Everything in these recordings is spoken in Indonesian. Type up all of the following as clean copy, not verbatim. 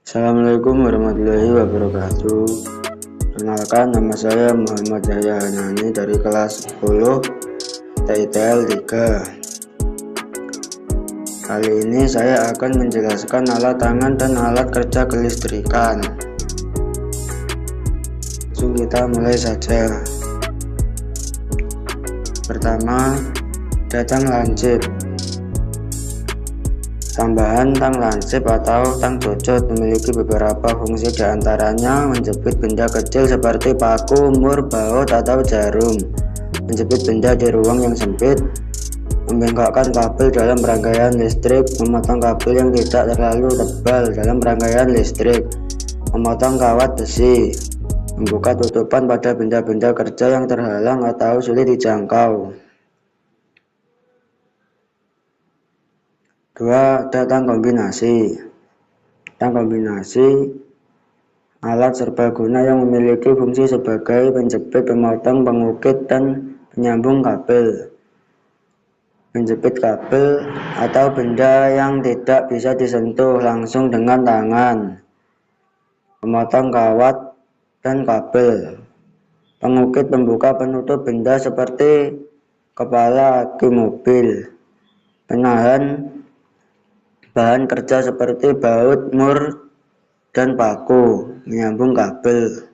Assalamualaikum warahmatullahi wabarakatuh. Perkenalkan, nama saya Muhammad Yahya Hanani dari kelas 10 TITL 3. Kali ini saya akan menjelaskan alat tangan dan alat kerja kelistrikan. Langsung kita mulai saja. Pertama, tang lancip. Tambahan tang lancip atau tang cocot memiliki beberapa fungsi, diantaranya menjepit benda kecil seperti paku, mur, baut, atau jarum, menjepit benda di ruang yang sempit, membengkakkan kabel dalam rangkaian listrik, memotong kabel yang tidak terlalu tebal dalam rangkaian listrik, memotong kawat besi, membuka tutupan pada benda-benda kerja yang terhalang atau sulit dijangkau. 2. Ada tang kombinasi. Tang kombinasi alat serbaguna yang memiliki fungsi sebagai penjepit, pemotong, pengukit, dan penyambung kabel, menjepit kabel atau benda yang tidak bisa disentuh langsung dengan tangan, memotong kawat dan kabel, pengukit, pembuka penutup benda seperti kepala aki mobil, penahan bahan kerja seperti baut, mur, dan paku, menyambung kabel.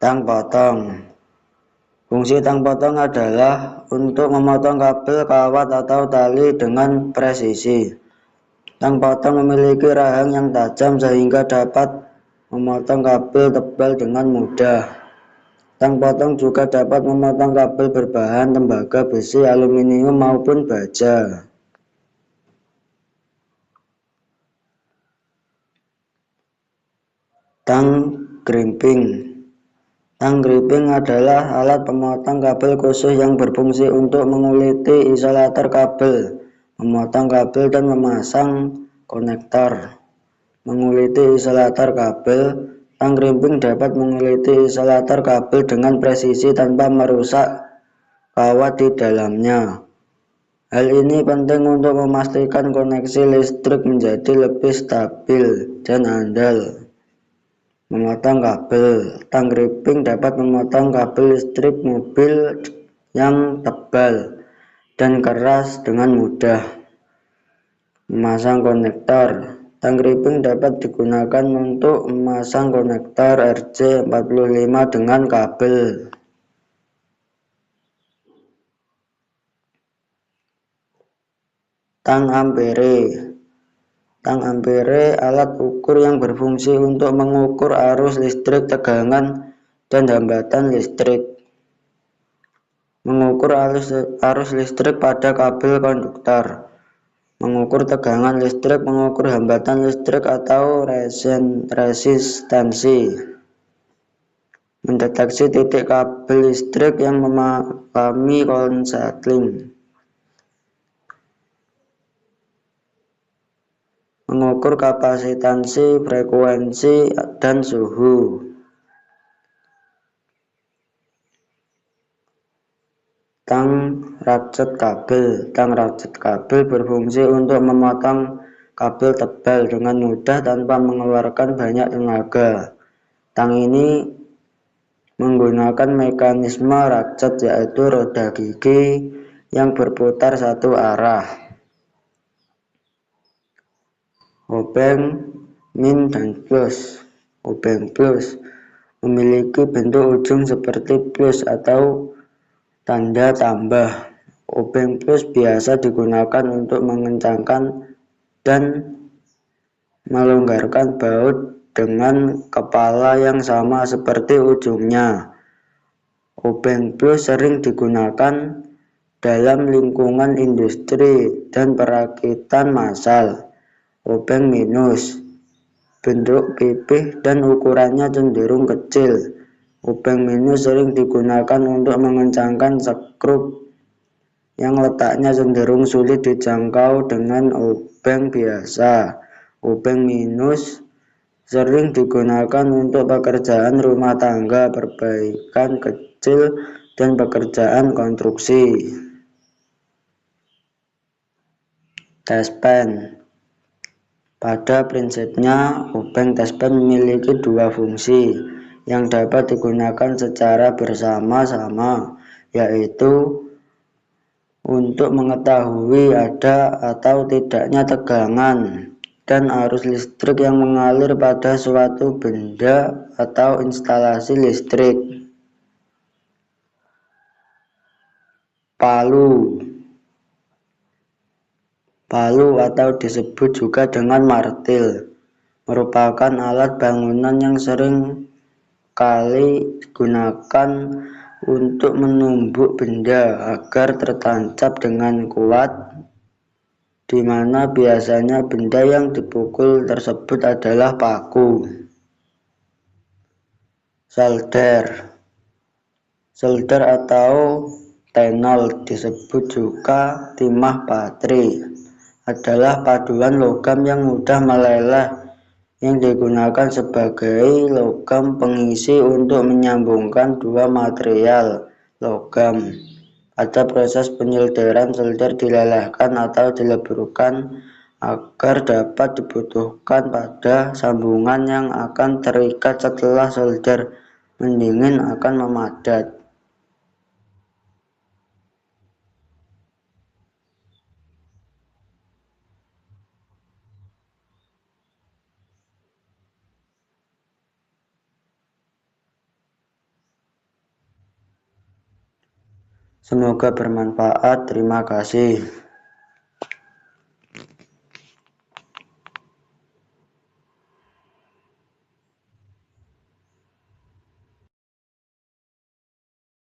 Tang potong. Fungsi tang potong adalah untuk memotong kabel, kawat, atau tali dengan presisi. Tang potong memiliki rahang yang tajam sehingga dapat memotong kabel tebal dengan mudah. Tang potong juga dapat memotong kabel berbahan tembaga, besi, aluminium, maupun baja. Tang crimping. Tang crimping adalah alat pemotong kabel khusus yang berfungsi untuk menguliti isolator kabel, memotong kabel, dan memasang konektor. Menguliti isolator kabel. Tang crimping dapat menguliti isolator kabel dengan presisi tanpa merusak kawat di dalamnya. Hal ini penting untuk memastikan koneksi listrik menjadi lebih stabil dan andal. Memotong kabel. Tang crimping dapat memotong kabel listrik mobil yang tebal dan keras dengan mudah. Memasang konektor. Tang crimping dapat digunakan untuk memasang konektor RJ45 dengan kabel. Tang ampere. Tang ampere alat ukur yang berfungsi untuk mengukur arus listrik, tegangan, dan hambatan listrik. Mengukur arus listrik pada kabel konduktor. Mengukur tegangan listrik, mengukur hambatan listrik atau resistansi. Mendeteksi titik kabel listrik yang mengalami konsletting. Mengukur kapasitansi, frekuensi, dan suhu. Tang ratchet kabel. Tang ratchet kabel berfungsi untuk memotong kabel tebal dengan mudah tanpa mengeluarkan banyak tenaga. Tang ini menggunakan mekanisme ratchet, yaitu roda gigi yang berputar satu arah. Obeng, min, dan plus. Obeng plus memiliki bentuk ujung seperti plus atau tanda tambah. Obeng plus biasa digunakan untuk mengencangkan dan melonggarkan baut dengan kepala yang sama seperti ujungnya. Obeng plus sering digunakan dalam lingkungan industri dan perakitan massal. Obeng minus bentuk pipih dan ukurannya cenderung kecil. Obeng minus sering digunakan untuk mengencangkan skrup yang letaknya cenderung sulit dijangkau dengan obeng biasa. Obeng minus sering digunakan untuk pekerjaan rumah tangga, perbaikan kecil, dan pekerjaan konstruksi. Tespen. Pada prinsipnya, obeng testbed memiliki dua fungsi yang dapat digunakan secara bersama-sama, yaitu untuk mengetahui ada atau tidaknya tegangan dan arus listrik yang mengalir pada suatu benda atau instalasi listrik. Palu atau disebut juga dengan martil merupakan alat bangunan yang sering kali digunakan untuk menumbuk benda agar tertancap dengan kuat, di mana biasanya benda yang dipukul tersebut adalah paku. Solder atau tenol, disebut juga timah patri, adalah paduan logam yang mudah meleleh yang digunakan sebagai logam pengisi untuk menyambungkan dua material logam. Pada proses penyolderan, solder dilelehkan atau dileburkan agar dapat dibutuhkan pada sambungan yang akan terikat setelah solder mendingin akan memadat. Semoga bermanfaat. Terima kasih.